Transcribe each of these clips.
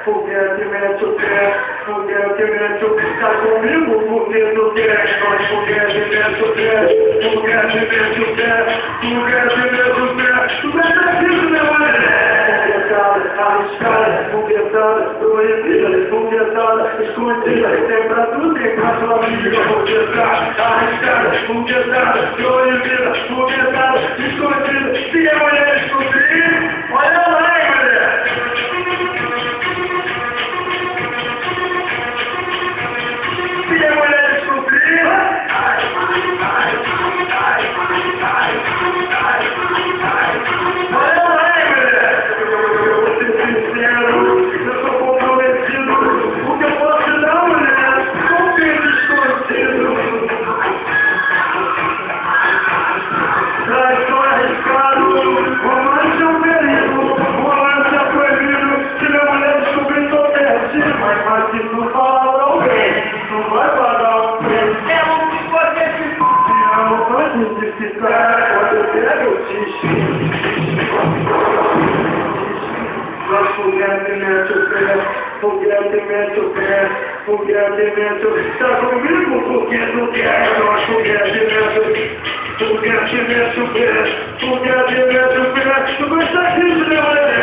foguete, mete o pé, foguete, mete o pé, tá comigo, foguete, o pé, nós foguete, mete o pé, foguete, mete o pé, foguete, mete o pé, tu vai dar isso, meu mané, arriscada, foguetada, proibida, foguetada, escondida, tem pra tu, tem pra tua amiga, foguetada, arriscada, foguetada, proibida, foguetada, escondida, se a mulher descobrir, olha lá, hein, mulher. Se a mulher descobrir, olha lá, hein, mulher. Eu vou ser sincero, eu sou comprometido, o que eu posso dar, mulher, com filho desconhecido. Traz só arriscado, romance é um perigo, romance é proibido, se minha mulher descobrir, tô perdido, mas se tu falar pra alguém, tu vai pagar o preço. É um que você se não vai me ficar, quando eu pego eu te nós foguete, mete o pé, foguete, mete o pé, foguete, mete o pé, tá comigo porque tu quer, nós foguete, mete o pé. Foguete, mete o pé, foguete, mete o pé, tu gosta disso, meu mulher?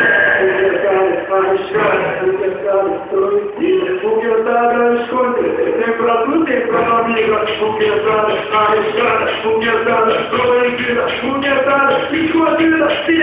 Foguetada, arriscada, foguetada, proibida, foguetada, escondida, tem pra tu, tem pra tua amiga, foguetada, arriscada, foguetada, proibida, foguetada, escondida, se